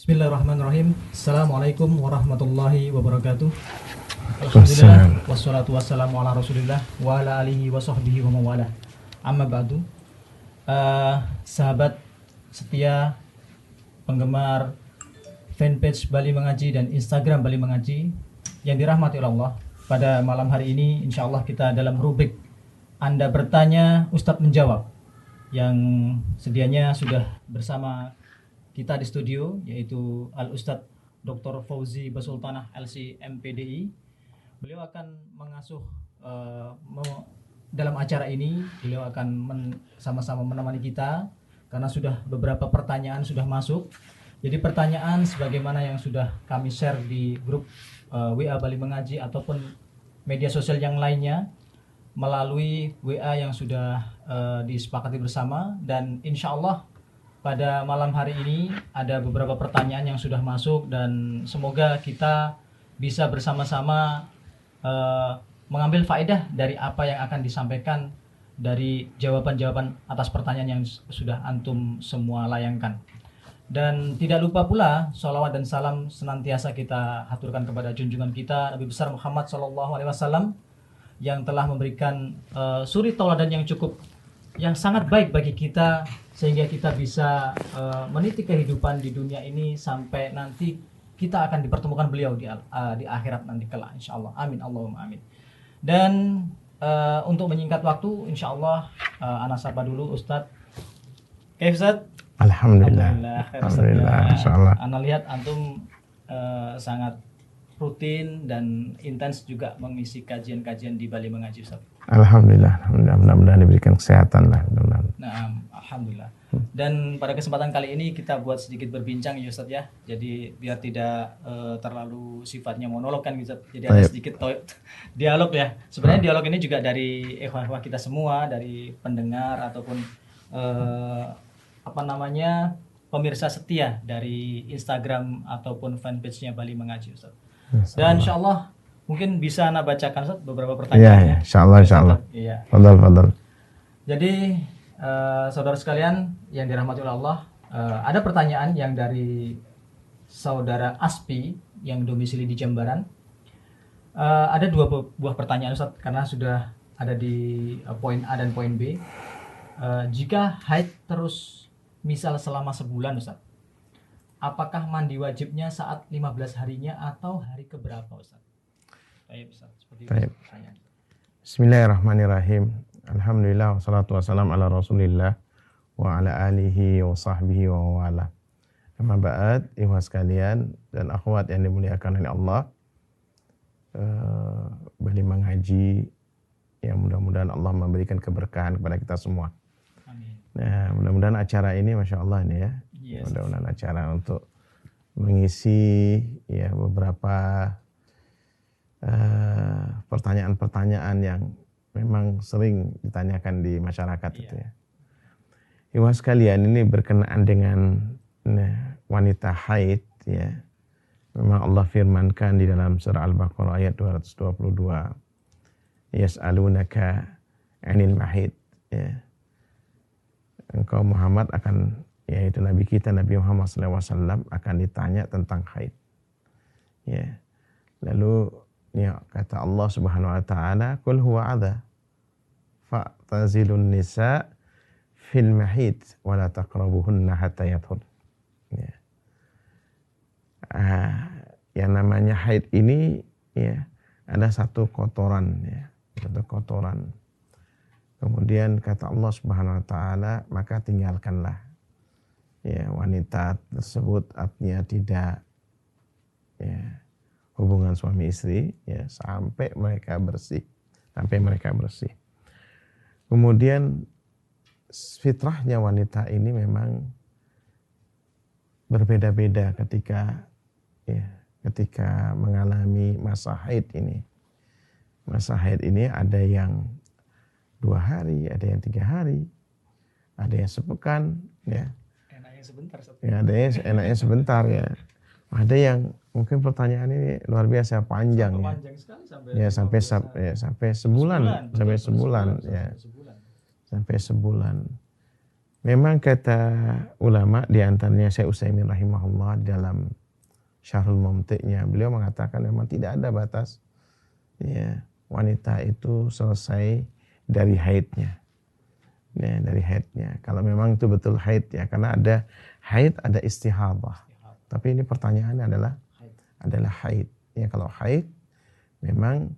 Bismillahirrahmanirrahim. Assalamualaikum warahmatullahi wabarakatuh. Alhamdulillah wassalatu wassalamu ala Rasulillah wa ala alihi wa sahbihi wa mawala. Amma ba'du. Sahabat setia penggemar fanpage Bali Mengaji dan Instagram Bali Mengaji yang dirahmati oleh Allah. Pada malam hari ini insyaallah kita dalam rubrik Anda bertanya, Ustadz menjawab, yang sedianya sudah bersama kita di studio, yaitu Al-Ustadz Dr. Fauzi Basultanah LC MPDI. Beliau akan mengasuh dalam acara ini, beliau akan sama-sama menemani kita karena sudah beberapa pertanyaan sudah masuk. Jadi pertanyaan sebagaimana yang sudah kami share di grup WA Bali Mengaji ataupun media sosial yang lainnya melalui WA yang sudah disepakati bersama, dan insya Allah pada malam hari ini ada beberapa pertanyaan yang sudah masuk dan semoga kita bisa bersama-sama mengambil faedah dari apa yang akan disampaikan dari jawaban-jawaban atas pertanyaan yang sudah antum semua layangkan. Dan tidak lupa pula sholawat dan salam senantiasa kita haturkan kepada junjungan kita Nabi besar Muhammad SAW yang telah memberikan suri tauladan yang sangat baik bagi kita, sehingga kita bisa meniti kehidupan di dunia ini sampai nanti kita akan dipertemukan beliau di akhirat nanti kelak insyaallah. Amin Allahumma amin. Dan untuk menyingkat waktu insyaallah ana sapa dulu Ustadz. Oke Ustadz. Alhamdulillah. Insyaallah. Ana lihat antum sangat rutin dan intens juga mengisi kajian-kajian di Bali Mengaji Ustaz. Alhamdulillah, mudah-mudahan diberikan kesehatan lah. Nah, alhamdulillah. Dan pada kesempatan kali ini kita buat sedikit berbincang ya Ustaz ya. Jadi biar tidak terlalu sifatnya monolog kan Ustaz. Jadi ada sedikit dialog ya. Sebenarnya dialog ini juga dari ikhwah-ikhwah kita semua, dari pendengar ataupun pemirsa setia dari Instagram ataupun fanpage-nya Bali Mengaji Ustaz. Dan insyaallah mungkin bisa Anda bacakan Ustaz beberapa pertanyaan. Iya, insyaallah. Iya. Fadal. Jadi saudara sekalian yang dirahmati oleh Allah, ada pertanyaan yang dari saudara Aspi yang domisili di Jembaran. Ada dua buah pertanyaan Ustaz karena sudah ada di poin A dan poin B. Jika haid terus misal selama sebulan Ustaz, apakah mandi wajibnya saat 15 harinya atau hari keberapa Ustaz? Baik Ustaz, seperti itu pertanyaan. Bismillahirrahmanirrahim. Alhamdulillah wassalatu wassalamu ala Rasulillah wa ala alihi wa sahbihi wa wala. Amma ba'd, ikhwas sekalian dan akhwat yang dimuliakan oleh Allah. Bali Mengaji yang mudah-mudahan Allah memberikan keberkahan kepada kita semua. Amin. Nah, mudah-mudahan acara ini Masya Allah ini ya. Yes. Mudah-mudahan acara untuk mengisi ya beberapa pertanyaan-pertanyaan yang memang sering ditanyakan di masyarakat itu ya. Ikhwan sekalian, ini berkenaan dengan wanita haid ya. Memang Allah firmankan di dalam surah Al-Baqarah ayat 222. Yas'alunaka 'anil mahid ya. Engkau Muhammad akan, yaitu Nabi kita Nabi Muhammad SAW akan ditanya tentang haid. Ya. Lalu ya, kata Allah Subhanahu wa taala, "Qul huwa adha fa'tazilun nisa fil mahid wa la taqrabuhunna hatta yathur." Ya. Yang namanya haid ini ya ada satu kotoran ya, satu kotoran. Kemudian kata Allah Subhanahu wa taala, maka tinggalkanlah ya wanita tersebut, artinya tidak ya hubungan suami istri ya sampai mereka bersih. Kemudian fitrahnya wanita ini memang berbeda-beda ketika mengalami masa haid ini. Masa haid ini ada yang 2 hari, ada yang 3 hari, ada yang sepekan, ya. Enaknya sebentar. Ya, ada yang enaknya sebentar ya. Ada yang mungkin pertanyaan ini luar biasa panjang ya. Panjang sekali sampai sebulan ya. Sampai sebulan. Memang kata ulama di antaranya Syekh Utsaimin rahimahullah dalam Syarhul Mumti'-nya, beliau mengatakan memang tidak ada batas ya wanita itu selesai dari haidnya. Ya, dari haidnya. Kalau memang itu betul haid ya, karena ada haid, ada istihadah. Tapi ini pertanyaannya adalah haid. Ya, kalau haid memang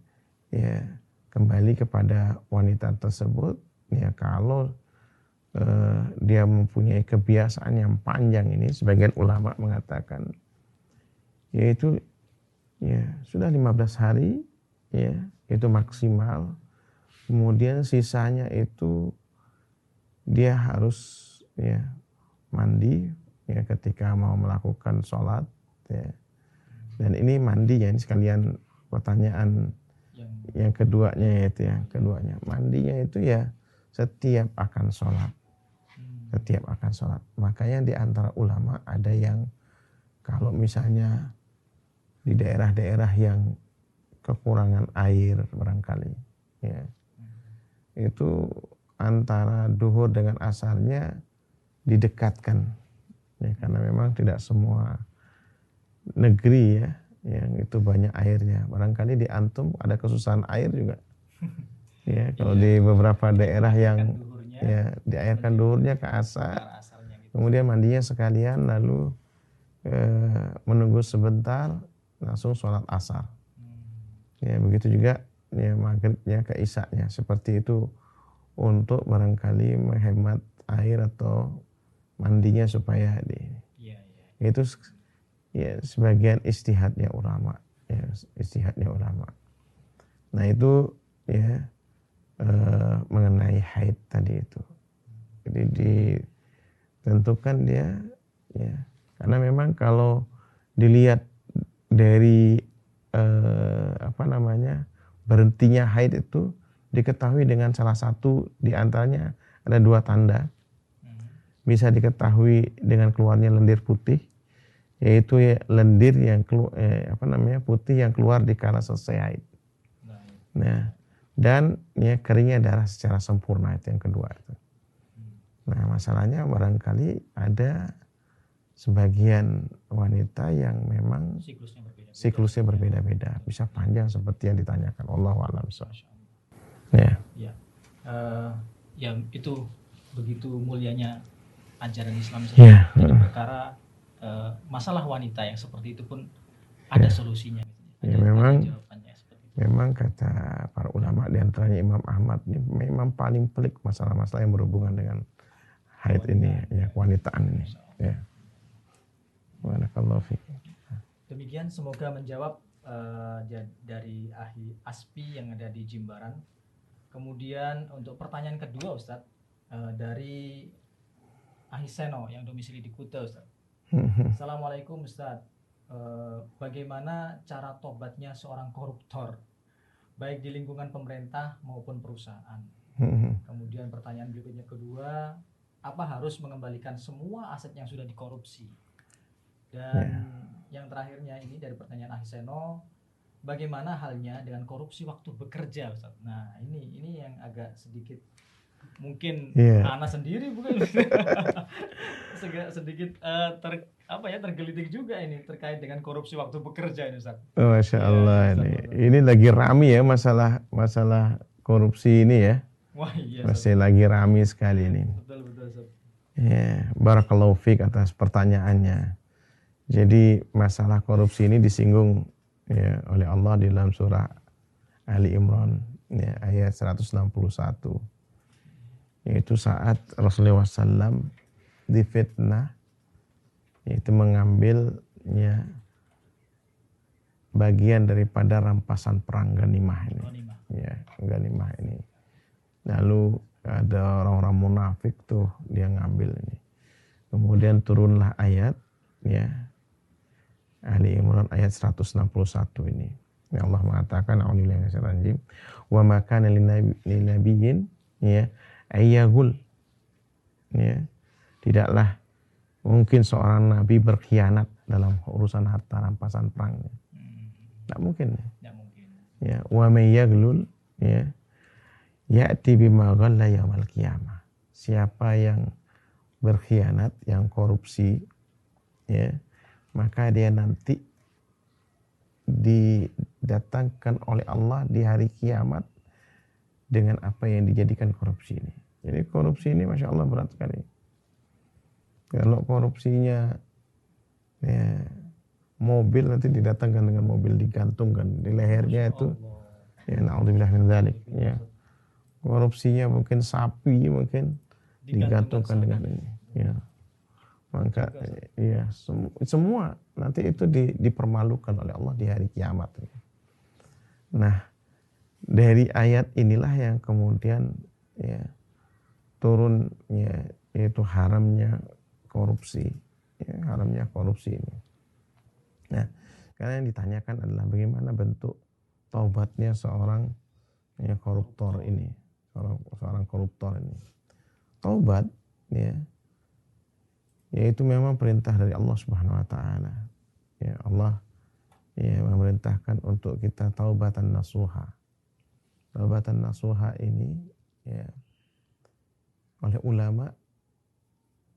ya kembali kepada wanita tersebut ya, kalau dia mempunyai kebiasaan yang panjang ini, sebagian ulama mengatakan yaitu ya sudah 15 hari ya itu maksimal, kemudian sisanya itu dia harus ya mandi ya ketika mau melakukan sholat ya. Dan ini mandi ya, ini sekalian pertanyaan yang keduanya, yaitu yang keduanya mandinya itu ya setiap akan sholat. Setiap akan sholat. Makanya di antara ulama ada yang kalau misalnya di daerah-daerah yang kekurangan air barangkali ya, itu antara duhur dengan asarnya didekatkan ya, karena memang tidak semua negeri ya yang itu banyak airnya. Barangkali di antum ada kesusahan air juga ya, kalau di beberapa daerah yang ya diairkan duhurnya ke asar, kemudian mandinya sekalian lalu menunggu sebentar langsung sholat asar ya, begitu juga ya maghribnya ke isya-nya seperti itu, untuk barangkali menghemat air atau mandinya supaya itu ya sebagian istihadnya ulama ya, istihadnya ulama. Nah itu ya mengenai haid tadi itu. Jadi ditentukan dia ya, karena memang kalau dilihat dari berhentinya haid itu diketahui dengan salah satu di antaranya ada 2 tanda. Bisa diketahui dengan keluarnya lendir putih, yaitu ya lendir yang putih yang keluar di kala selesai haid. Nah, dan ya keringnya darah secara sempurna, itu yang kedua itu. Nah, masalahnya barangkali ada sebagian wanita yang memang siklusnya berbeda-beda, bisa panjang seperti yang ditanyakan. Wallahu a'lam bishawab. Ya. Yang itu begitu mulianya ajaran Islam ya. Jadi perkara masalah wanita yang seperti itu pun ada solusinya. Ya, memang kata para ulama di antaranya Imam Ahmad ini memang paling pelik masalah-masalah yang berhubungan dengan haid ini ya, kewanitaan ini ya. Barakallahu fiik. Demikian semoga menjawab dari ahli ASPI yang ada di Jimbaran. Kemudian untuk pertanyaan kedua Ustadz, dari Ahiseno yang domisili di Kuta Ustadz. Assalamualaikum Ustadz. Bagaimana cara tobatnya seorang koruptor baik di lingkungan pemerintah maupun perusahaan? Kemudian pertanyaan berikutnya kedua, apa harus mengembalikan semua aset yang sudah dikorupsi? Dan yang terakhirnya ini dari pertanyaan Ahiseno, bagaimana halnya dengan korupsi waktu bekerja Ustaz? Nah ini yang agak sedikit mungkin anak sendiri bukan sedikit tergelitik juga ini terkait dengan korupsi waktu bekerja ini Ustaz. Masya Allah, ini lagi rame ya masalah korupsi ini ya. Wah iya. Masih lagi rame sekali ini. Betul Ustaz. Ya, barakallahu fiik atas pertanyaannya. Jadi masalah korupsi ini disinggung ya oleh Allah di dalam surah Ali Imran ya, ayat 161. Yaitu saat Rasulullah SAW difitnah, yaitu mengambil ya bagian daripada rampasan perang ganimah ini. Ya, ganimah ini. Lalu ada orang-orang munafik tuh dia ngambil ini. Kemudian turunlah ayat ya Ali Imran ayat 161 ini. Ya Allah mengatakan a'udzubillahi minasyaitonir rajim wa ma kana linabiyyin ya ayyagul ya, tidaklah mungkin seorang nabi berkhianat dalam urusan harta rampasan perangnya. Tidak mungkin. Ya, wa may yaglul ya ya'ti bima ghalla yaumal qiyamah. Siapa yang berkhianat, yang korupsi, ya, maka dia nanti didatangkan oleh Allah di hari kiamat dengan apa yang dijadikan korupsi ini. Jadi korupsi ini Masya Allah berat sekali. Kalau korupsinya ya, mobil, nanti didatangkan dengan mobil digantungkan di lehernya itu. Ya, na'udzubillah min dzalik. Ya. Korupsinya mungkin sapi, mungkin digantungkan dengan ini. Ya. Maka ya semua nanti itu dipermalukan oleh Allah di hari kiamat. Nah, dari ayat inilah yang kemudian ya turun ya, yaitu haramnya korupsi, ya, haramnya korupsi ini. Nah, karena yang ditanyakan adalah bagaimana bentuk taubatnya seorang ya, koruptor ini, seorang koruptor ini. Taubat ya, yaitu memang perintah dari Allah Subhanahu wa taala. Ya, Allah ya memerintahkan untuk kita taubatan nasuha. Taubatan nasuha ini ya, oleh ulama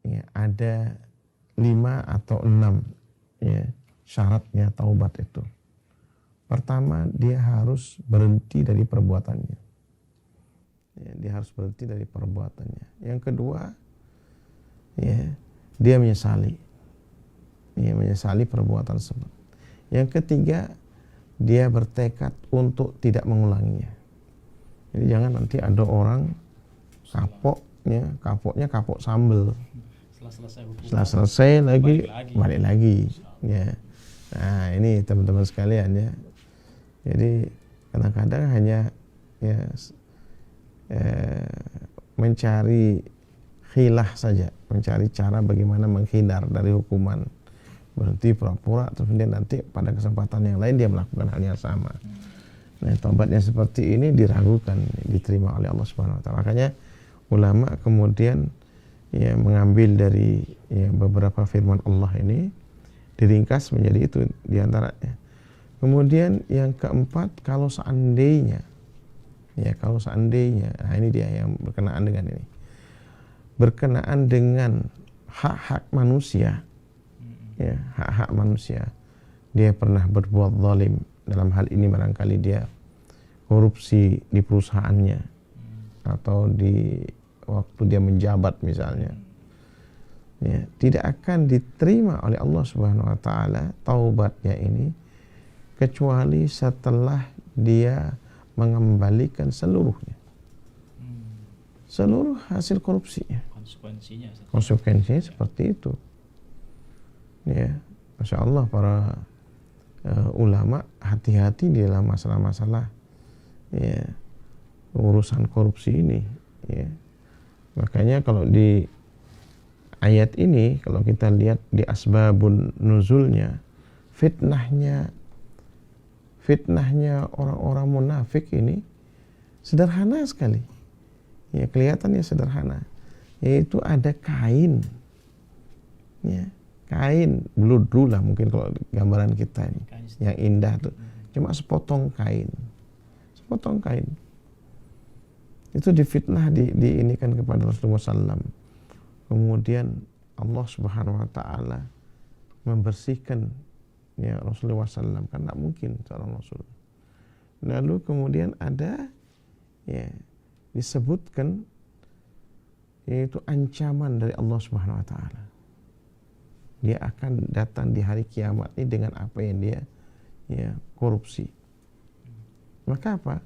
ya, ada 5 atau 6 ya, syaratnya taubat itu. Pertama, dia harus berhenti dari perbuatannya. Ya, dia harus berhenti dari perbuatannya. Yang kedua, ya, dia menyesali. Ya, menyesali perbuatan tersebut. Yang ketiga, dia bertekad untuk tidak mengulanginya. Jadi jangan nanti ada orang kapoknya kapok sambel. Setelah selesai lagi balik lagi. Ya. Nah, ini teman-teman sekalian ya. Jadi kadang-kadang hanya ya mencari khilah saja, mencari cara bagaimana menghindar dari hukuman, berhenti pura-pura, terus kemudian nanti pada kesempatan yang lain dia melakukan hal yang sama. Nah, taubatnya seperti ini diragukan diterima oleh Allah Subhanahu wa taala. Makanya ulama kemudian ya mengambil dari ya, beberapa firman Allah ini diringkas menjadi itu diantaranya. Kemudian yang keempat, kalau seandainya, nah ini dia yang berkenaan dengan ini, berkenaan dengan hak-hak manusia, ya hak-hak manusia, dia pernah berbuat zalim, dalam hal ini barangkali dia korupsi di perusahaannya atau di waktu dia menjabat misalnya, ya, tidak akan diterima oleh Allah Subhanahu wa taala taubatnya ini kecuali setelah dia mengembalikan seluruhnya, seluruh hasil korupsinya. Konsekuensinya seperti itu. Ya, Masya Allah para ulama hati-hati di dalam masalah-masalah ya, urusan korupsi ini. Ya. Makanya kalau di ayat ini, kalau kita lihat di asbabun nuzulnya, fitnahnya orang-orang munafik ini sederhana sekali. Ya, kelihatannya sederhana. Yaitu ada kain. Ya, kain bludru lah mungkin kalau gambaran kita ini. Yang indah tuh. Cuma sepotong kain. Sepotong kain. Itu difitnah diinikan kepada Rasulullah SAW. Kemudian Allah Subhanahu wa taala membersihkan ya Rasulullah SAW, kan tidak mungkin seorang Rasul. Lalu kemudian ada ya disebutkan yaitu ancaman dari Allah Subhanahu wa taala. Dia akan datang di hari kiamat ini dengan apa yang dia ya korupsi. Maka apa?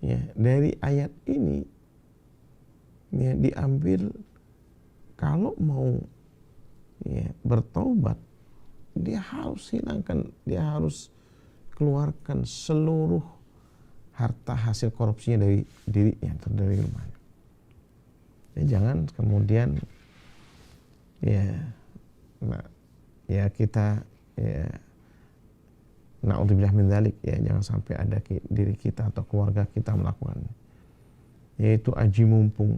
Ya, dari ayat ini ya diambil kalau mau ya bertaubat, dia harus hilangkan, dia harus keluarkan seluruh harta hasil korupsinya dari dirinya atau dari rumahnya. Ya, jangan kemudian ya kita ya na'udzubillah min dzalik, ya jangan sampai ada diri kita atau keluarga kita melakukan, yaitu aji mumpung,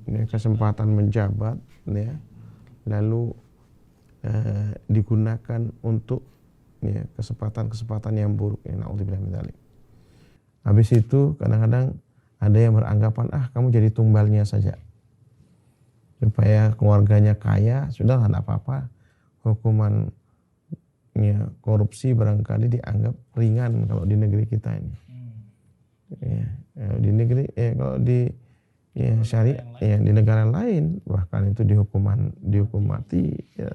ya, kesempatan menjabat ya, lalu digunakan untuk ya, kesempatan yang buruk, ya na'udzubillah min dzalik. Habis itu kadang-kadang ada yang beranggapan kamu jadi tumbalnya saja. supaya keluarganya kaya, sudah tidak apa-apa. Hukuman korupsi barangkali dianggap ringan kalau di negeri kita ini. Ya, di negeri kalau di syariat di negara lain bahkan itu dihukum mati ya.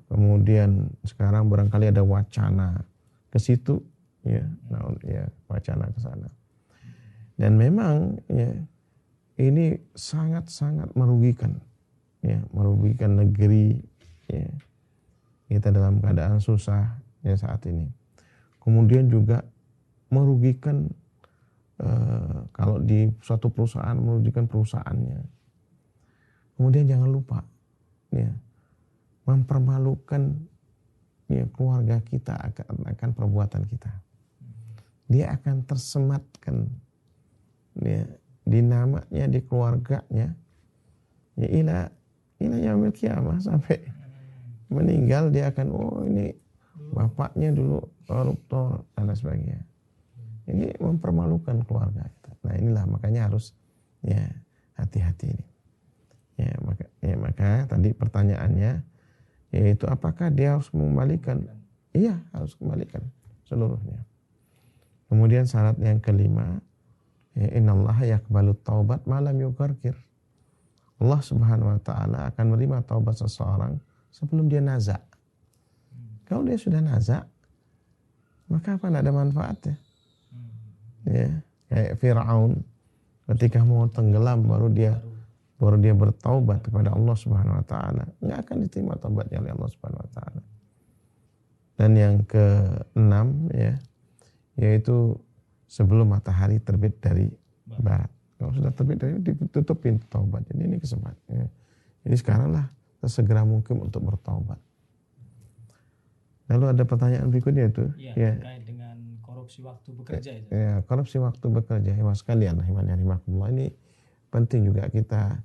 Kemudian sekarang barangkali ada wacana ke situ wacana ke sana. Dan memang ini sangat-sangat merugikan negeri kita dalam keadaan susah saat ini. Kemudian juga merugikan kalau di suatu perusahaan, merugikan perusahaannya. Kemudian jangan lupa mempermalukan keluarga kita akan perbuatan kita. Dia akan tersematkan di namanya, di keluarganya ila yaumil qiyamah, sampai meninggal dia akan ini bapaknya dulu koruptor dan lain sebagainya. Ini mempermalukan keluarga kita. Nah inilah makanya harus hati-hati ini. Maka tadi pertanyaannya yaitu apakah dia harus mengembalikan? Iya, harus kembalikan seluruhnya. Kemudian syarat yang kelima, innallaha yaqbalut taubat ma lam yughargir. Allah Subhanahu wa taala akan menerima taubat seseorang sebelum dia naza. Kalau dia sudah naza, maka apa, tidak ada manfaatnya. Kayak Fir'aun ketika mau tenggelam baru dia bertaubat kepada Allah Subhanahu wa taala, enggak akan diterima taubatnya oleh Allah Subhanahu wa taala. Dan yang keenam yaitu sebelum matahari terbit dari barat. Kalau sudah terbit dari ditutup pintu taubat. Jadi ini kesempatan. Jadi sekaranglah sesegera mungkin untuk bertaubat. Lalu ada pertanyaan berikutnya itu terkait dengan korupsi waktu bekerja itu. Korupsi waktu bekerja. Hewan sekalian rahimakumullah, ini penting juga kita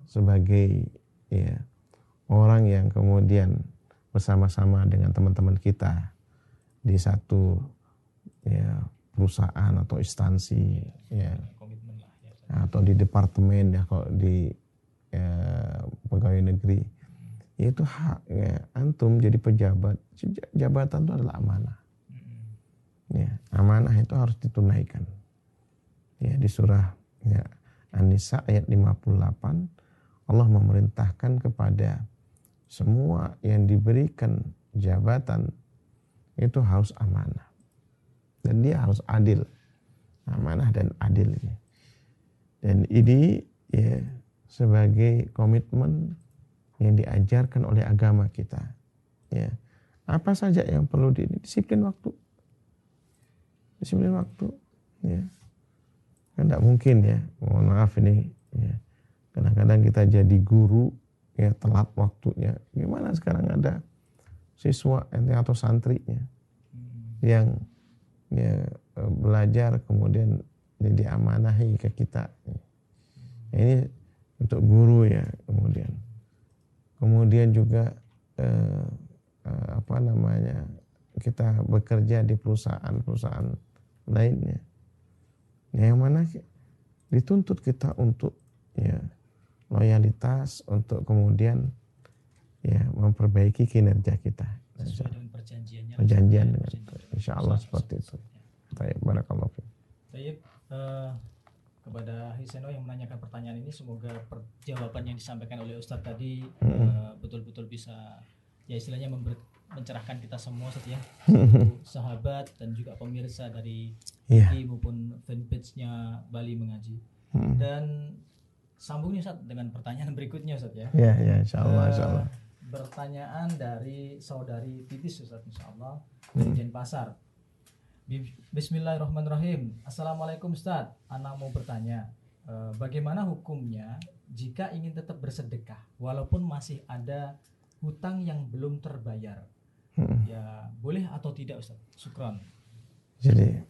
sebagai orang yang kemudian bersama-sama dengan teman-teman kita di satu perusahaan atau instansi komitmen lah, atau di departemen kalau di pegawai negeri, itu hak antum jadi pejabat. Jabatan itu adalah amanah. Amanah itu harus ditunaikan. Di surah An-Nisa ayat 58 Allah memerintahkan kepada semua yang diberikan jabatan itu harus amanah dan dia harus adil. Amanah dan adil ini. Dan ini sebagai komitmen yang diajarkan oleh agama kita. Apa saja yang perlu disiplin waktu. Disiplin waktu. Kan tidak mungkin mohon maaf ini kadang-kadang kita jadi guru telat waktunya. Gimana sekarang ada siswa atau santrinya yang belajar kemudian diamanahi ke kita. Ini untuk guru kemudian juga kita bekerja di perusahaan lainnya, yang mana dituntut kita untuk loyalitas, untuk kemudian memperbaiki kinerja kita sesuai dengan perjanjian dengan insya Allah seperti itu. Baik, barakallahu fiik. Baik, kepada Hiseno yang menanyakan pertanyaan ini, semoga jawaban yang disampaikan oleh Ustadz tadi betul-betul bisa istilahnya mencerahkan kita semua sahabat dan juga pemirsa dari TV maupun fanpage-nya Bali Mengaji. Dan sambung nih Ustadz dengan pertanyaan berikutnya Ustadz ya. Ya, insyaallah. Pertanyaan dari saudari Titis Ustadz, insyaallah dari Denpasar. Bismillahirrahmanirrahim. Assalamualaikum Ustadz. Ana mau bertanya, bagaimana hukumnya jika ingin tetap bersedekah walaupun masih ada hutang yang belum terbayar? Boleh atau tidak Ustadz? Syukran. Jadi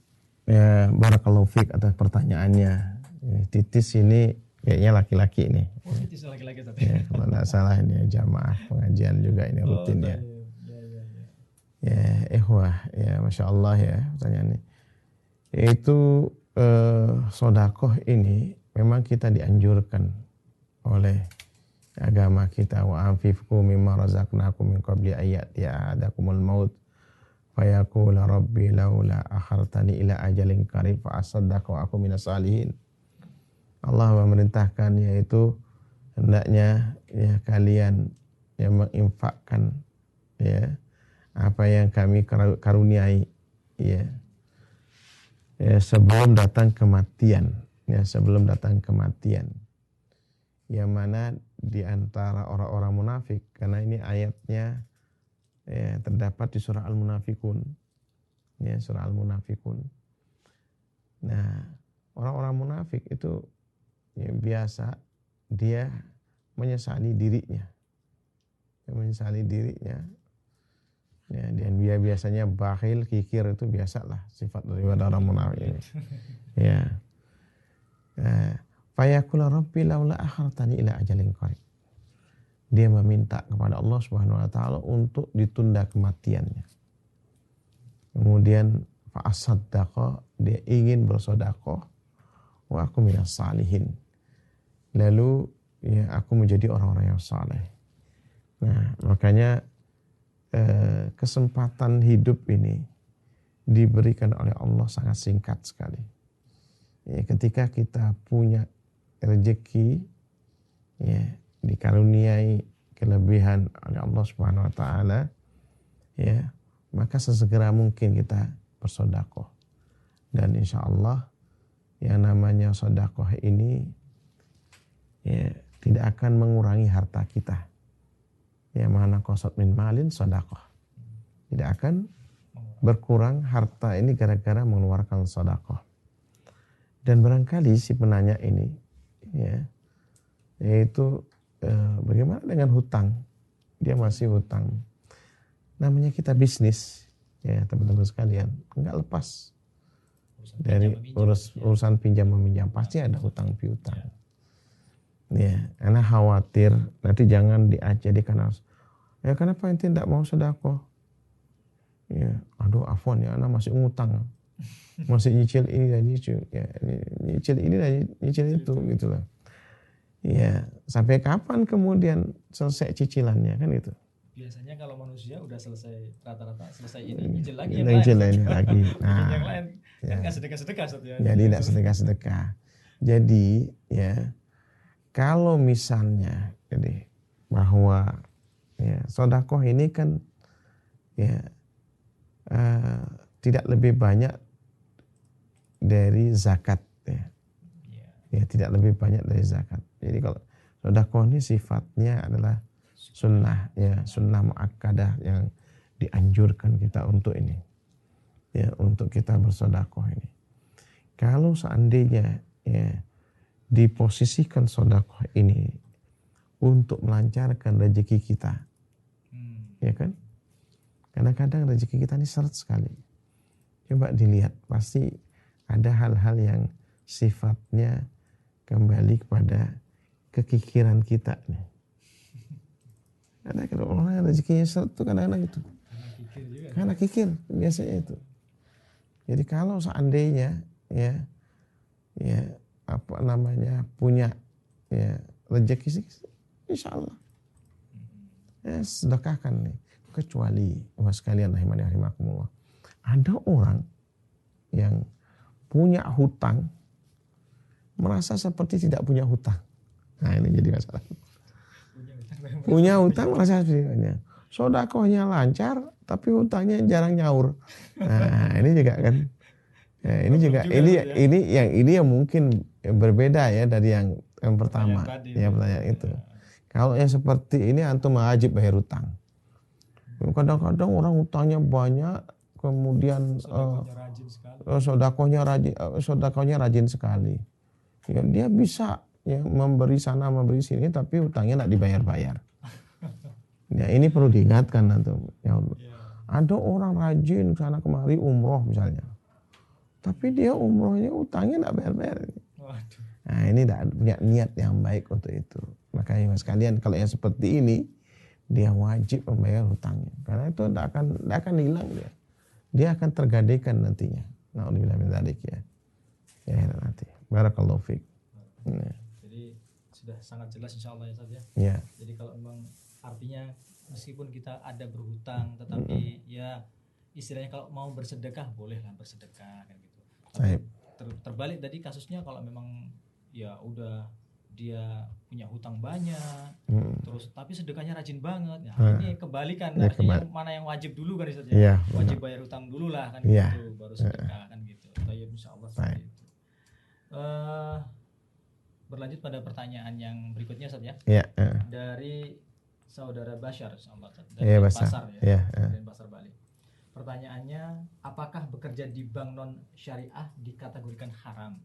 barakallahu fiik atas pertanyaannya. Titis ini kayaknya laki-laki ini. Oh, Titis laki-laki Ustadz. Kalau tidak salah ini jamaah pengajian juga ini rutin ikhwah, masya Allah pertanyaan ini. Yaitu sodakoh ini memang kita dianjurkan oleh agama kita, wa anfiqu mimma razaqnakum min qabli ayati ahadakumul maut fayaqula rabbi laula akhartani ila ajalin qarib fa asaddaqa wa aku minas salihin. Allah memerintahkan yaitu hendaknya ya kalian yang menginfakkan ya apa yang kami karuniai ya, sebelum datang kematian, ya sebelum datang kematian, yang mana di antara orang-orang munafik, karena ini ayatnya ya, terdapat di surah Al-Munafikun, ya surah Al-Munafikun. Nah, orang-orang munafik itu ya, biasa dia menyesali dirinya, ya, dan dia biasanya bakhil, kikir, itu biasalah sifat daripada orang munafik ini. Ya. Fayaqula rabbi laula akhartani ila ajalin qarib. Dia meminta kepada Allah Subhanahu wa taala untuk ditunda kematiannya. Kemudian fa asaddaqa, dia ingin bersedekah, wa aku minas salihin. Lalu ya aku menjadi orang-orang yang saleh. Nah, makanya kesempatan hidup ini diberikan oleh Allah sangat singkat sekali. Ya, ketika kita punya rezeki, ya, dikaruniai kelebihan oleh Allah Subhanahu wa taala, ya, maka sesegera mungkin kita bersedekah. Dan insya Allah yang namanya sedekah ini ya, tidak akan mengurangi harta kita. Ya mana qasad min malin sedekah. Tidak akan berkurang harta ini gara-gara mengeluarkan sedekah. Dan barangkali si penanya ini ya, yaitu bagaimana dengan hutang? Dia masih hutang. Namanya kita bisnis, ya teman-teman sekalian, enggak lepas dari urusan pinjam meminjam, pasti ada hutang piutang. Ya, anak khawatir nanti jangan dijadikan harus. Ya kenapa ente tidak mau sedekah? Ya, aduh afwan ya, anak masih ngutang, masih nyicil ini dan nyicil, ya, nyicil ini dan nyicil itu gitulah. Ya, sampai kapan kemudian selesai cicilannya kan itu? Biasanya kalau manusia udah selesai rata-rata selesai ini nyicil lagi yang lain lagi. Nah, yang lain kan nggak sedekah-sedekah ya. Jadi tidak sedekah-sedekah. Jadi ya kalau misalnya jadi bahwa ya sedekah ini kan ya tidak lebih banyak dari zakat ya. Ya tidak lebih banyak dari zakat. Jadi kalau sedekah ini sifatnya adalah sunnah ya, sunnah muakkadah yang dianjurkan kita untuk ini. Ya, untuk kita bersedekah ini. Kalau seandainya ya diposisikan sedekah ini untuk melancarkan rezeki kita. Ya kan? Kadang-kadang rezeki kita ini seret sekali. Coba dilihat, pasti ada hal-hal yang sifatnya kembali kepada kekikiran kita nih. Ada kalau orang yang rezekinya seret itu kadang-kadang itu. Karena kikir biasanya itu. Jadi kalau seandainya ya apa namanya punya ya rezeki insya Allah ya sedekahkan nih. Kecuali sekalian rahimakumullah, ada orang yang punya hutang merasa seperti tidak punya hutang. Nah ini jadi masalah. Punya hutang merasa seperti sedekahnya lancar tapi hutangnya jarang nyaur. Nah ini juga kan. Ya, ini yang mungkin berbeda ya dari yang pertama. Ya pertanyaan itu. Kalau yang seperti ini antum wajib bayar hutang. Kadang-kadang orang hutangnya banyak, kemudian sedekahnya rajin sekali. Ya, dia bisa ya memberi sana memberi sini tapi hutangnya tidak dibayar-bayar. Ya ini perlu diingatkan antum. Ya, ada orang rajin sana kemari umroh misalnya. Tapi dia umrohnya utangnya tidak bayar-bayar. Nah ini tidak punya niat yang baik untuk itu. Makanya mas kalian kalau yang seperti ini dia wajib membayar hutangnya. Karena itu tidak akan hilang dia. Dia akan tergadaikan nantinya. Na'udzubillah min dzalik ya. Ya nanti. Barakallahu fiik. Nah, Jadi sudah sangat jelas insya Allah ya Ustaz ya. ya, Jadi kalau memang artinya meskipun kita ada berhutang, tetapi ya istilahnya kalau mau bersedekah bolehlah bersedekah kan gitu. Tapi Baik. terbalik tadi kasusnya kalau memang ya udah dia punya hutang banyak, terus tapi sedekahnya rajin banget. Nah, ini kebalikan, Ya, artinya mana yang wajib dulu kan Ustaz ya? Iya, Wajib bayar hutang dulu lah kan Iya. gitu, baru sedekah kan gitu. Baik, insyaallah seperti Baik. itu. Berlanjut pada pertanyaan yang berikutnya Ustaz ya. Ya, Dari saudara Bashar insyaallah Ustaz, Iya, dari Bashar. Pasar ya. Iya, Dari Pasar Bali. Pertanyaannya, apakah bekerja di bank non syariah dikategorikan haram?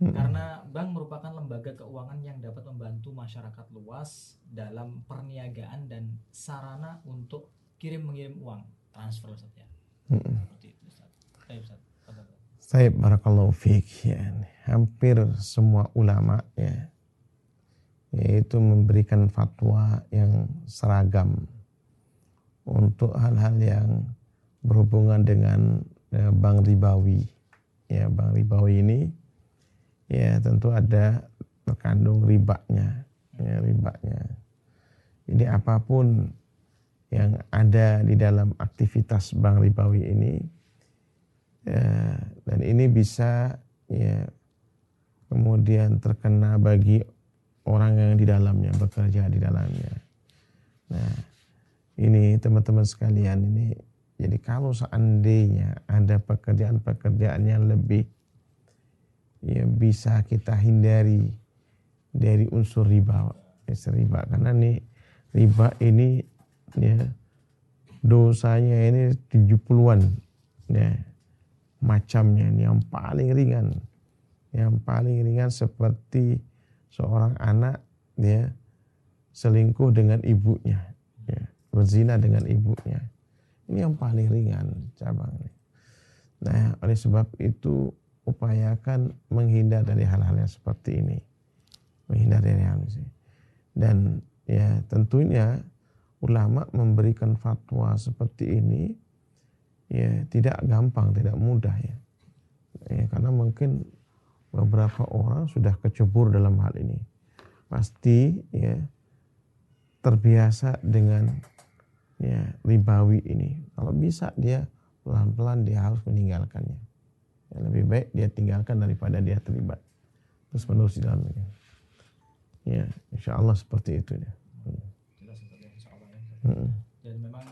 Karena bank merupakan lembaga keuangan yang dapat membantu masyarakat luas dalam perniagaan dan sarana untuk kirim-mengirim uang, transfer Ustaz ya. Seperti itu Ustaz. Baik Ustaz. Fadhal. Saya barakallahu fiik ya. Hampir semua ulama ya yaitu memberikan fatwa yang seragam untuk hal-hal yang berhubungan dengan bank ribawi. Ya, bank ribawi ini ya tentu ada terkandung ribanya, ya, ribanya. Jadi apapun yang ada di dalam aktivitas bank ribawi ini ya, dan ini bisa ya kemudian terkena bagi orang yang di dalamnya, bekerja di dalamnya. Nah, ini teman-teman sekalian ini, jadi kalau seandainya ada pekerjaan-pekerjaan yang lebih ya bisa kita hindari dari unsur riba, riba karena nih riba ini ya dosanya ini 70-an ya macamnya. Ini yang paling ringan seperti seorang anak ya selingkuh dengan ibunya ya, berzina dengan ibunya, ini yang paling ringan cabangnya. Nah, oleh sebab itu upayakan menghindar dari hal-hal yang seperti ini, menghindar dari hal ini. Dan ya tentunya ulama memberikan fatwa seperti ini ya tidak gampang, tidak mudah ya, karena mungkin beberapa orang sudah kecebur dalam hal ini, pasti ya terbiasa dengan ya ribawi ini. Kalau bisa dia pelan-pelan dia harus meninggalkannya. Ya, lebih baik dia tinggalkan daripada dia terlibat terus menerus di dalamnya. Ya, insya Allah seperti itu ya. Jelas Ustaz ya, insyaallah ya. Dan memang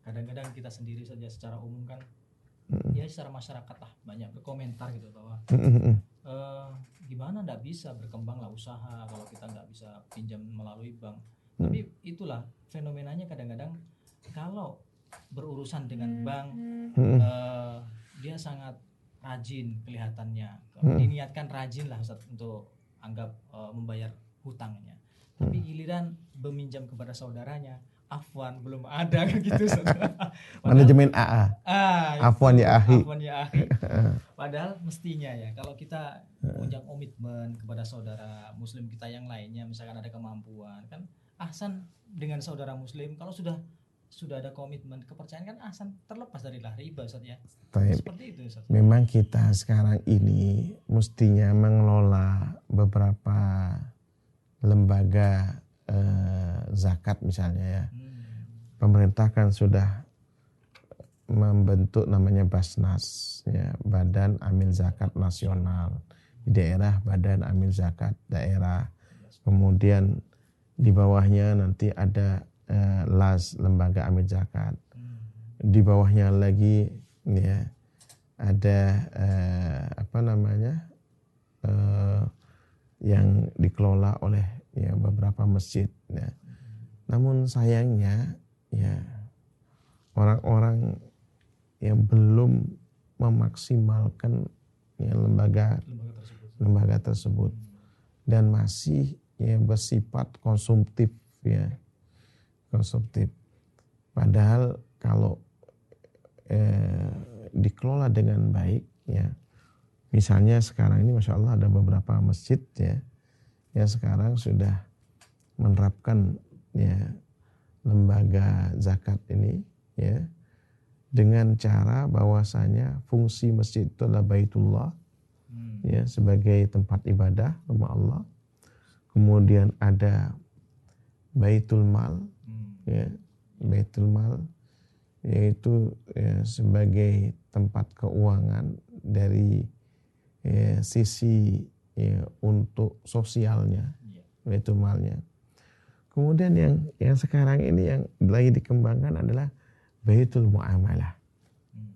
kadang-kadang kita sendiri saja secara umum kan ya secara masyarakat lah banyak berkomentar gitu bahwa gimana nggak bisa berkembang lah usaha kalau kita nggak bisa pinjam melalui bank. Tapi itulah fenomenanya kadang-kadang kalau berurusan dengan bank dia sangat rajin kelihatannya, diniatkan rajin lah Ustaz untuk anggap membayar hutangnya. Tapi giliran meminjam kepada saudaranya, afwan belum ada kan gitu Ustaz. Manajemen AA. Afwan ya akhi. Afwan ya akhi. Padahal mestinya ya kalau kita punya komitmen kepada saudara muslim kita yang lainnya, misalkan ada kemampuan kan ahsan dengan saudara muslim, kalau sudah ada komitmen kepercayaan kan ahsan, terlepas dari riba Ustaz ya. Seperti itu Ustaz. Memang kita sekarang ini mestinya mengelola beberapa lembaga zakat misalnya ya. Pemerintah kan sudah membentuk namanya Basnas ya, Badan Amil Zakat Nasional. Di daerah Badan Amil Zakat daerah. Kemudian di bawahnya nanti ada LAS, Lembaga Amil Zakat. Di bawahnya lagi ya ada yang dikelola oleh ya beberapa masjid ya. Namun sayangnya ya orang-orang yang belum memaksimalkan ya lembaga tersebut dan masih ya bersifat konsumtif ya, konsumtif. Padahal kalau dikelola dengan baik ya, misalnya sekarang ini Masya Allah ada beberapa masjid ya sekarang sudah menerapkan ya lembaga zakat ini ya dengan cara bahwasanya fungsi masjid itu adalah baitullah ya sebagai tempat ibadah rumah Allah. Kemudian ada Baitul Mal, ya Baitul Mal yaitu ya, sebagai tempat keuangan dari ya, sisi ya, untuk sosialnya, Baitul Malnya. Kemudian yang sekarang ini yang lagi dikembangkan adalah Baitul Muamalah.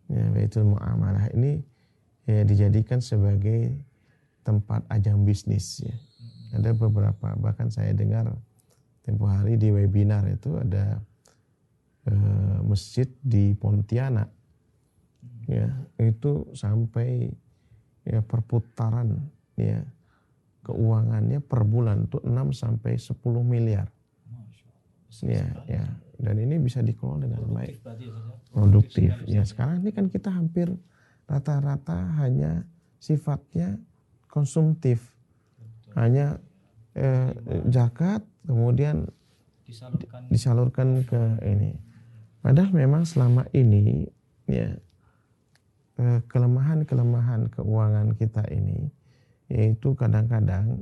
Ya, Baitul Muamalah ini ya, dijadikan sebagai tempat ajang bisnis. Ya. Ada beberapa, bahkan saya dengar tempo hari di webinar itu ada masjid di Pontianak. Ya, itu sampai ya perputaran ya keuangannya per bulan itu 6 sampai 10 miliar. Ya, ya. Dan ini bisa dikelola dengan baik. Produktif. Ya, sekarang ini kan kita hampir rata-rata hanya sifatnya konsumtif. Hanya zakat kemudian disalurkan ke ini. Padahal memang selama ini ya kelemahan-kelemahan keuangan kita ini yaitu kadang-kadang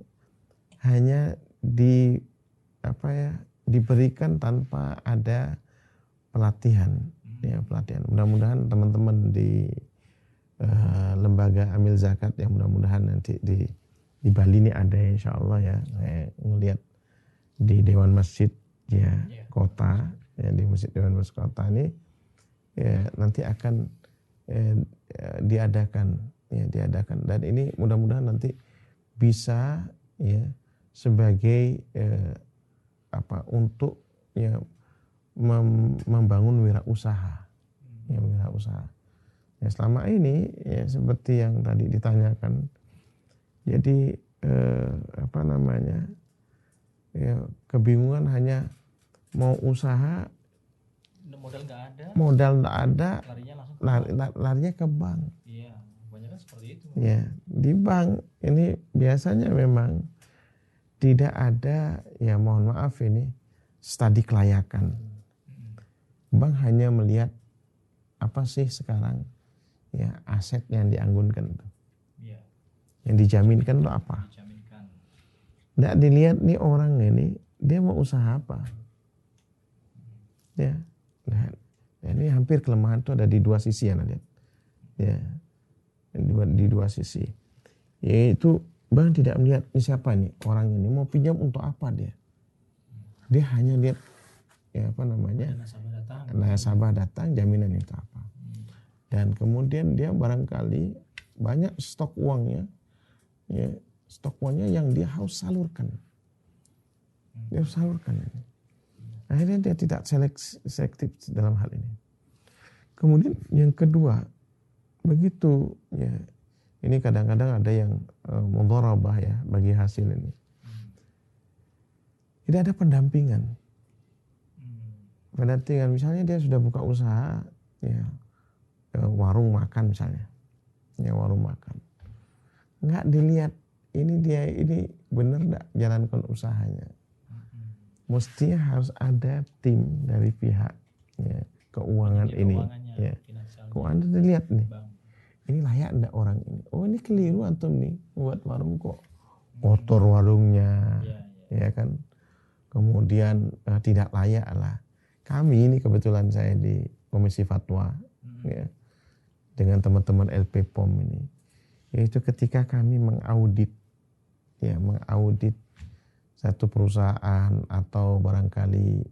hanya diberikan tanpa ada pelatihan. Ya, pelatihan. Mudah-mudahan teman-teman di lembaga amil zakat yang mudah-mudahan nanti di Bali ini ada insya Allah ya. Saya ngelihat di Dewan Masjid ya kota ya, di Masjid Dewan Masjid Kota ini ya, nanti akan diadakan dan ini mudah-mudahan nanti bisa ya sebagai untuk ya membangun wirausaha ya wirausaha ya selama ini ya seperti yang tadi ditanyakan jadi ya kebingungan hanya mau usaha modal nggak ada larinya ke bank. Iya, banyak kan seperti itu. Ya, di bank ini biasanya memang tidak ada ya mohon maaf ini studi kelayakan. Bank hanya melihat apa sih sekarang ya aset yang dianggunkan itu. Iya. Yang dijaminkan itu apa? Nggak dilihat nih orang ini dia mau usaha apa. Ya. Nah, ini hampir kelemahan itu ada di dua sisi ya lihat. Ya. Di dua sisi. Yaitu bank tidak melihat ini siapa nih orang ini mau pinjam untuk apa dia. Dia hanya lihat ya nasabah datang jaminan itu apa. Dan kemudian dia barangkali banyak stok uangnya ya, stok uangnya yang dia harus salurkan. Dia harus salurkan ini. Akhirnya dia tidak selektif dalam hal ini. Kemudian yang kedua, begitu ya, ini kadang-kadang ada yang mudharabah ya bagi hasil ini. Tidak ada pendampingan. Pendampingan misalnya dia sudah buka usaha ya warung makan misalnya. Ya warung makan. Enggak dilihat ini benar enggak jalankan usahanya. Mestinya harus ada tim dari pihak ya, keuangan ini ya. Keuangan dilihat nih. Ini layak enggak orang ini? Oh, ini keliru antum nih buat warung kok kotor warungnya. Ya kan? Kemudian tidak layak lah. Kami ini kebetulan saya di Komisi Fatwa ya, dengan teman-teman LP POM ini. Yaitu ketika kami mengaudit satu perusahaan atau barangkali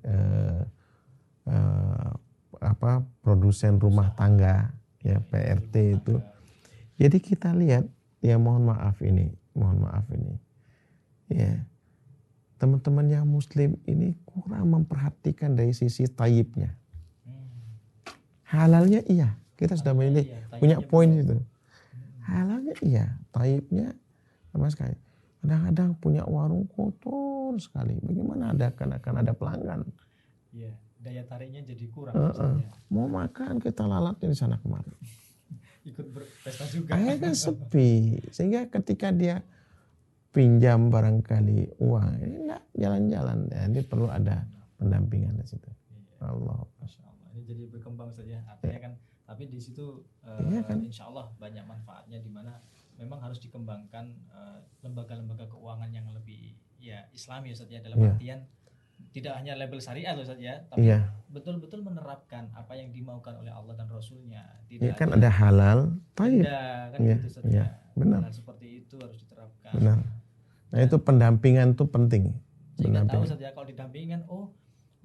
produsen rumah tangga ya PRT itu. Jadi kita lihat ya mohon maaf ini ya teman-teman yang muslim ini kurang memperhatikan dari sisi taibnya. Halalnya iya, kita sudah punya poin itu. Halalnya iya, taibnya sama sekali. Kadang-kadang punya warung kotor sekali. Bagaimana akan ada pelanggan? Iya, daya tariknya jadi kurang. Mau makan kita lalatnya di sana kemari. Ikut berpesta juga. Akhirnya kan sepi. Sehingga ketika dia pinjam barangkali uang, ini enggak jalan-jalan. Jadi perlu ada pendampingan di situ. Iya. Allah. Masya Allah. Ini jadi berkembang saja. Artinya kan, tapi di situ iya kan? insya Allah banyak manfaatnya di mana memang harus dikembangkan lembaga-lembaga keuangan yang lebih ya Islami Ustaz ya, dalam Iya. artian tidak hanya label syariah loh Ustaz ya, tapi Iya. betul-betul menerapkan apa yang dimaukan oleh Allah dan Rasulnya. Ya Tidak kan ada halal, taib. benda kan Iya, gitu Ustaz iya, ya. benar. Hal seperti itu harus diterapkan. Benar. Nah itu pendampingan tuh penting. Sehingga tahu Pendampingan. Ustaz ya, kalau didampingin oh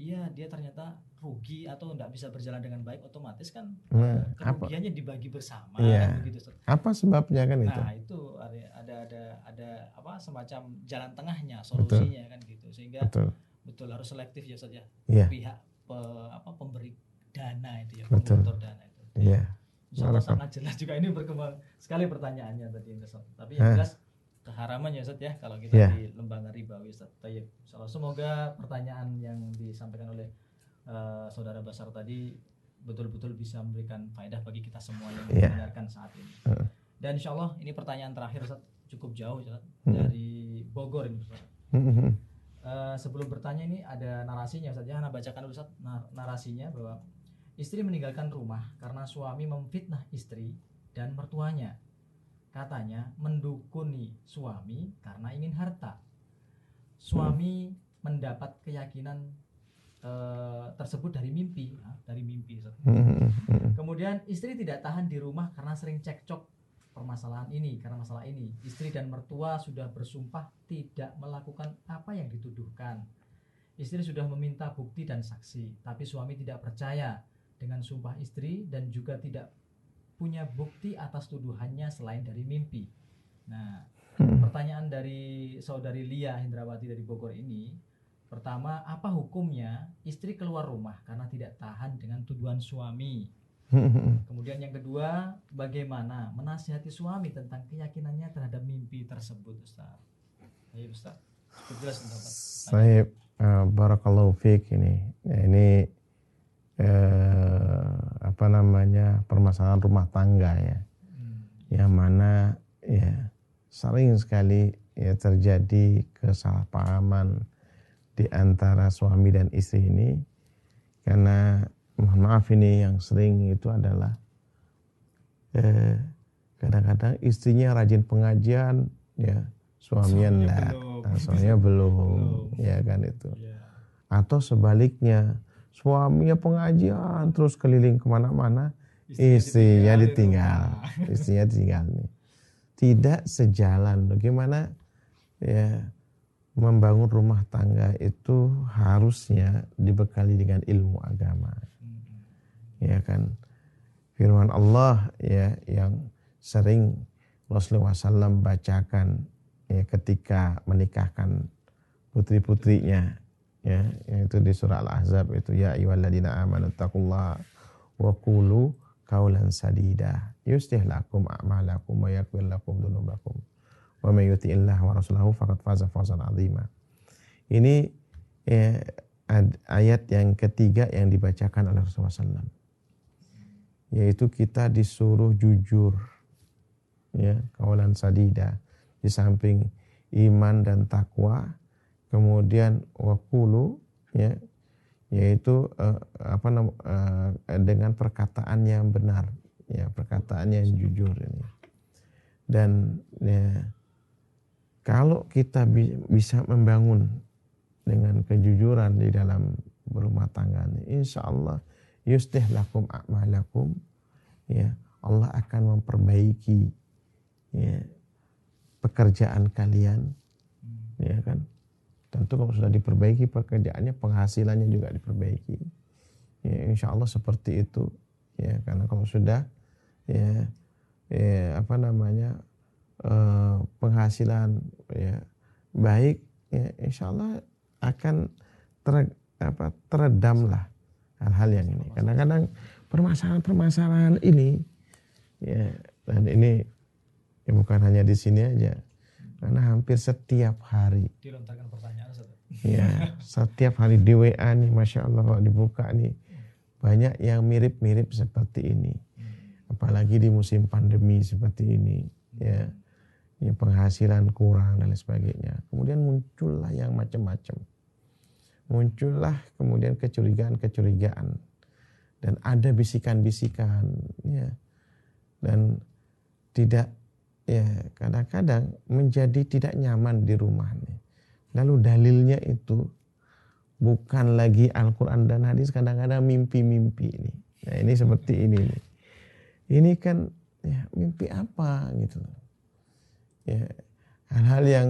iya dia ternyata rugi atau tidak bisa berjalan dengan baik, otomatis kan Nah, kerugiannya dibagi bersama Iya. kan begitu Ustaz. Apa sebabnya kan itu? Nah itu ada apa semacam jalan tengahnya, solusinya kan gitu, sehingga Betul. harus selektif ya Ustaz ya. Iya. Pihak pemberi dana itu ya, Betul. penggelontor dana itu. Iya. Insyaallah Barakallah. sangat jelas juga, ini berkembang sekali pertanyaannya tadi Ustaz. Tapi yang jelas keharamannya Ustaz ya kalau kita Iya. di lembaga ribawi Ustaz. Tayyib. Insyaallah semoga pertanyaan yang disampaikan oleh saudara Basar tadi betul-betul bisa memberikan faedah bagi kita semua yang Iya. mendengarkan saat ini. Dan insyaallah ini pertanyaan terakhir Ustaz, cukup jauh Ustaz, dari Bogor ini Ustaz. Sebelum bertanya ini ada narasinya Ustaz ya, Ana bacakan dulu Ustaz narasinya bahwa istri meninggalkan rumah karena suami memfitnah istri dan mertuanya. Katanya mendukuni suami karena ingin harta. Suami mendapat keyakinan tersebut dari mimpi Ustaz. Kemudian istri tidak tahan di rumah karena sering cekcok masalah ini. Istri dan mertua sudah bersumpah tidak melakukan apa yang dituduhkan. Istri sudah meminta bukti dan saksi, tapi suami tidak percaya dengan sumpah istri dan juga tidak punya bukti atas tuduhannya selain dari mimpi. Nah, pertanyaan dari saudari Lia Hindrawati dari Bogor ini, pertama, apa hukumnya istri keluar rumah karena tidak tahan dengan tuduhan suami? Kemudian yang kedua, bagaimana menasihati suami tentang keyakinannya terhadap mimpi tersebut, Ustaz? Ayo Ustaz, cukup jelas pendapat. Saya barakallahu fiik ini. Ya, ini permasalahan rumah tangga ya. Yang mana ya sering sekali ya terjadi kesalahpahaman di antara suami dan istri ini, karena mohon maaf ini yang sering itu adalah kadang-kadang istrinya rajin pengajian ya suaminya enggak, suaminya belum ya kan itu, atau sebaliknya suaminya pengajian terus keliling kemana-mana, istrinya ditinggal nih, tidak sejalan. Bagaimana ya membangun rumah tangga itu harusnya dibekali dengan ilmu agama. Ya kan, firman Allah ya yang sering Rasulullah SAW bacakan ya ketika menikahkan putri-putrinya ya, yaitu di surah Al-Ahzab itu, ya ayyuhalladzina amanu taqullaha wa qulu qaulan sadida yuslih lakum a'malakum wa yaghfir lakum dzunubakum wa may yuti'illah wa rasulahu faqad faza fawzan 'azima. Ini ayat yang ketiga yang dibacakan oleh Rasulullah SAW, yaitu kita disuruh jujur ya, qaulan sadida, di samping iman dan takwa, kemudian waqulu ya, yaitu dengan perkataan yang benar ya, perkataan yang jujur ini. Dan ya, kalau kita bisa membangun dengan kejujuran di dalam berumah tangga ini, insya Allah yuslih lakum a'malakum ya, Allah akan memperbaiki ya pekerjaan kalian ya kan. Tentu kalau sudah diperbaiki pekerjaannya, penghasilannya juga diperbaiki ya, insya Allah seperti itu ya. Karena kalau sudah penghasilan ya baik ya, insya Allah akan teredam lah hal-hal yang ini. Kadang-kadang permasalahan ini ya, dan ini ya bukan hanya di sini aja, karena hampir setiap hari dilontarkan pertanyaan Ustaz. Ya, setiap hari di WA nih, masya Allah kalau dibuka nih banyak yang mirip-mirip seperti ini. Apalagi di musim pandemi seperti ini ya, penghasilan kurang dan lain sebagainya. Kemudian muncullah yang macam-macam. Muncullah kemudian kecurigaan-kecurigaan, dan ada bisikan-bisikan ya, dan tidak ya kadang-kadang menjadi tidak nyaman di rumahnya. Lalu dalilnya itu bukan lagi Al-Quran dan hadis, kadang-kadang mimpi-mimpi ini. Nah ini seperti ini nih. Ini kan ya, mimpi apa gitu. Ya, hal-hal yang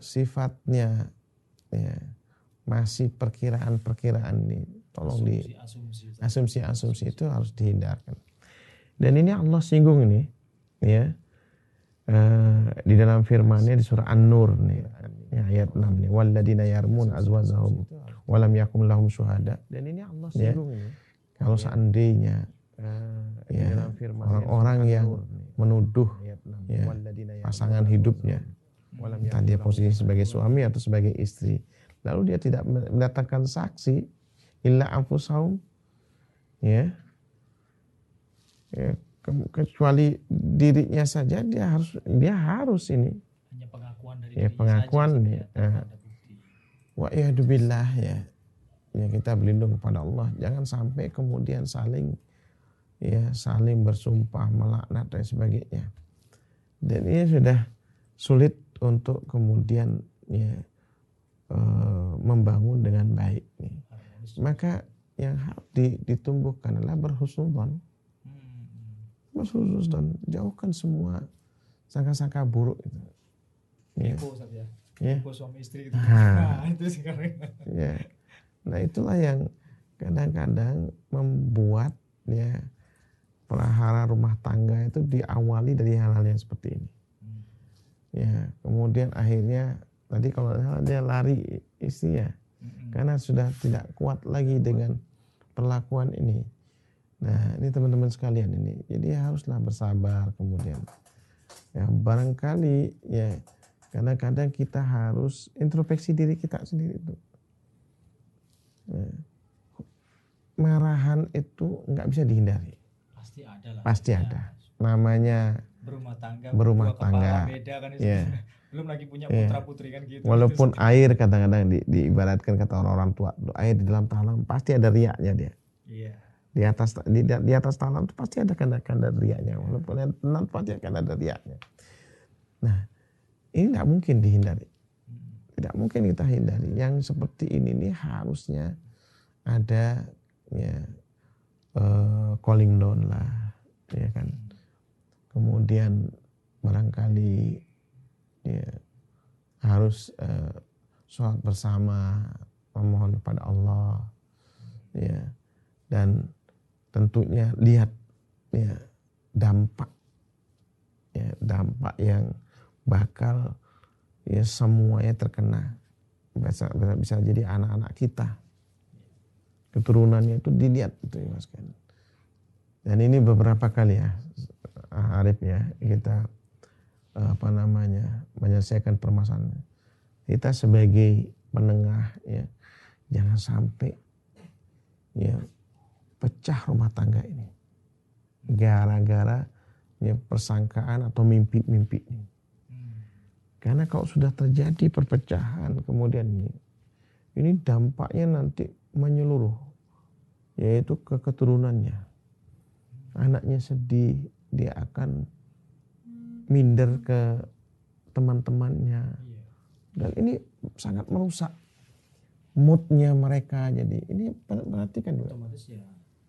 sifatnya ya, masih perkiraan-perkiraan nih. Tolong asumsi-asumsi itu harus dihindarkan. Dan ini Allah singgung ini ya di dalam firman-Nya di surah An-Nur nih ya, ayat 6 nih, walladzina yarmun azwajahum wa lam yakum lahum syuhada. Dan ini Allah singgung ini kalau seandainya ya, orang-orang yang menuduh ya, pasangan hidupnya, entah dia posisi sebagai suami atau sebagai istri, lalu dia tidak mendatangkan saksi illa anfusahum ya, kecuali dirinya saja, dia harus ini hanya pengakuan dari ya, pengakuan nih wa iyadzubillah ya, kita berlindung kepada Allah jangan sampai kemudian saling bersumpah melaknat dan sebagainya. Dan ini sudah sulit untuk kemudian ya membangun dengan baik nih. Maka yang harus ditumbuhkan adalah berhusnudzon. Berhusnudzon, jauhkan semua sangka-sangka buruk itu. Ya. Ego suami istri itu. Itu sekarang. Ya. Nah, itulah yang kadang-kadang membuat ya perahara rumah tangga itu diawali dari hal-hal yang seperti ini. Ya, kemudian akhirnya tadi kalau dia lari istrinya karena sudah tidak kuat lagi dengan perlakuan ini. Nah, ini teman-teman sekalian ini. Jadi haruslah bersabar kemudian. Ya, barangkali ya kadang-kadang kita harus introspeksi diri kita sendiri itu. Ya. Marahan itu nggak bisa dihindari. Pasti ada lah. Pasti ada. Namanya berumah tangga. Beda kan itu. Ya. Belum lagi punya putra-putri kan gitu. Walaupun air kadang-kadang diibaratkan kata orang-orang tua, air di dalam talam pasti ada riaknya dia. Iya. Di atas talam itu pasti ada kanda-kanda riaknya, walaupun yang tenang pasti akan ada riaknya. Nah, ini tidak mungkin dihindari, tidak mungkin kita hindari. Yang seperti ini nih harusnya ada ya calling down lah, ya kan. Kemudian barangkali ya harus sholat bersama, memohon kepada Allah, ya, dan tentunya lihat ya dampak yang bakal ya semuanya terkena, bisa jadi anak-anak kita, keturunannya itu dilihat itu ya Mas kan. Dan ini beberapa kali ya Arif ya kita menyelesaikan permasalahan. Kita sebagai penengah ya jangan sampai ya pecah rumah tangga ini gara-gara ya persangkaan atau mimpi-mimpi ini. Karena kalau sudah terjadi perpecahan kemudian ini dampaknya nanti menyeluruh, yaitu ke keturunannya. Anaknya sedih, dia akan minder ke teman-temannya, dan ini sangat merusak moodnya mereka. Jadi ini perhatikan juga. Otomatis ya.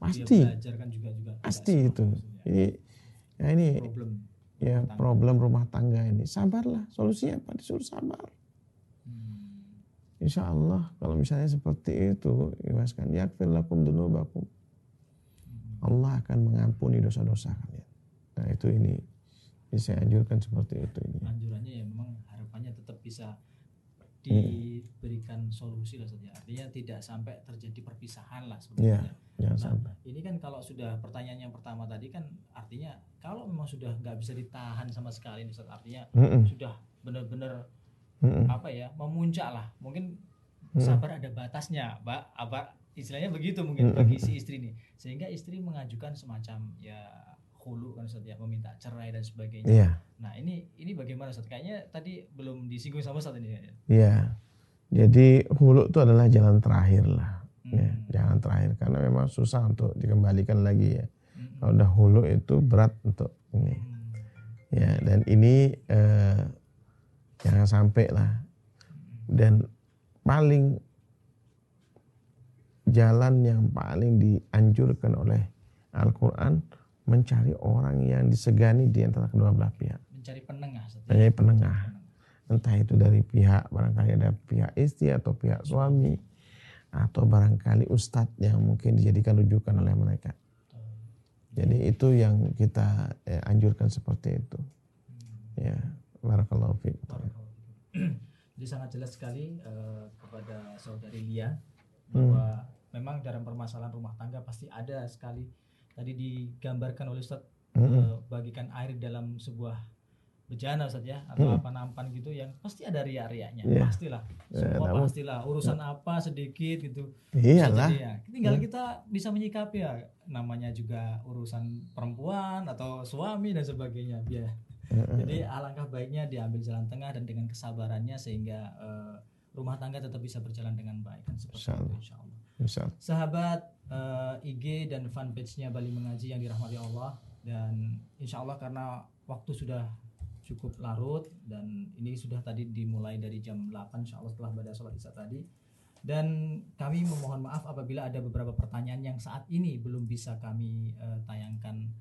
Pasti. Belajar kan juga pasti itu. Jadi ya ini problem rumah tangga ini. Sabarlah. Solusinya apa? Disuruh sabar. Insya Allah kalau misalnya seperti itu, iwaskan yaghfir lakum dzunubakum. Allah akan mengampuni dosa-dosa kalian. Nah itu ini saya anjurkan seperti itu ini. Anjurannya ya memang harapannya tetap bisa diberikan solusi lah saja. Artinya tidak sampai terjadi perpisahan lah sebenarnya. Sampai. Ini kan kalau sudah pertanyaan yang pertama tadi kan artinya kalau memang sudah nggak bisa ditahan sama sekali, Ustaz, artinya sudah benar-benar memuncak lah. Mungkin sabar ada batasnya, Mbak. Apa istilahnya begitu mungkin bagi si istri nih. Sehingga istri mengajukan semacam ya khulu kan Ustaz ya, meminta cerai dan sebagainya. Iya. Nah, ini bagaimana Ustaz? Kayaknya tadi belum disinggung sama Ustaz ini. Iya. Jadi khulu itu adalah jalan terakhir lah. Ya, jalan terakhir karena memang susah untuk dikembalikan lagi ya. Kalau udah khulu itu berat untuk ini. Ya, dan ini jangan sampai lah. Dan paling jalan yang paling dianjurkan oleh Al-Quran mencari orang yang disegani di antara kedua belah pihak. Mencari penengah. Mencari penengah. Entah itu dari pihak barangkali ada pihak istri atau pihak suami atau barangkali ustadz yang mungkin dijadikan rujukan oleh mereka. Jadi itu yang kita anjurkan seperti itu. Ya, barakallahu fiik. Jadi sangat jelas sekali kepada saudari Lia bahwa memang dalam permasalahan rumah tangga pasti ada sekali tadi digambarkan oleh Ustadz bagikan air dalam sebuah bejana Ustadz ya atau apa nampan gitu yang pasti ada ria-rianya pastilah semua pastilah urusan apa sedikit gitu iyalah ya. Tinggal kita bisa menyikapi ya namanya juga urusan perempuan atau suami dan sebagainya ya. Jadi alangkah baiknya diambil jalan tengah dan dengan kesabarannya sehingga rumah tangga tetap bisa berjalan dengan baik kan seperti itu insyaallah. Sahabat IG dan fanpage-nya Bali Mengaji yang dirahmati Allah, dan insyaallah karena waktu sudah cukup larut dan ini sudah tadi dimulai dari jam 8 insyaallah setelah pada sholat isya tadi, dan kami memohon maaf apabila ada beberapa pertanyaan yang saat ini belum bisa kami tayangkan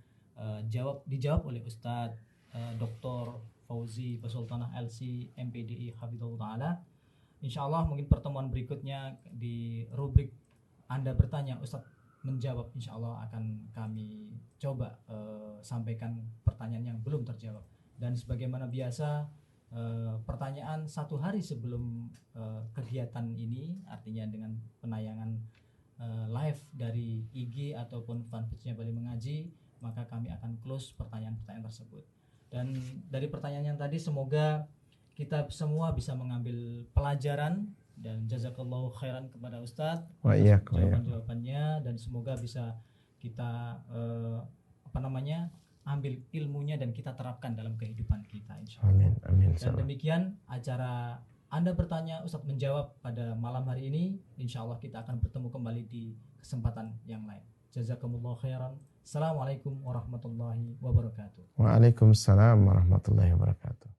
dijawab oleh Ustadz Dr. Fauzi Basultanah LC MPDI Hafizahullah Ta'ala. Insyaallah mungkin pertemuan berikutnya di rubrik Anda bertanya Ustadz menjawab, insyaallah akan kami coba sampaikan pertanyaan yang belum terjawab. Dan sebagaimana biasa pertanyaan satu hari sebelum kegiatan ini, artinya dengan penayangan live dari IG ataupun fanpage-nya Bali Mengaji, maka kami akan close pertanyaan-pertanyaan tersebut. Dan dari pertanyaan yang tadi semoga kita semua bisa mengambil pelajaran dan jazakallahu khairan kepada Ustadz jawaban-jawabannya, dan semoga bisa kita ambil ilmunya dan kita terapkan dalam kehidupan kita insyaallah. Amin. Dan demikian acara Anda bertanya Ustadz menjawab pada malam hari ini. Insyaallah kita akan bertemu kembali di kesempatan yang lain. Jazakumullahu khairan. Assalamualaikum warahmatullahi wabarakatuh. Waalaikumsalam warahmatullahi wabarakatuh.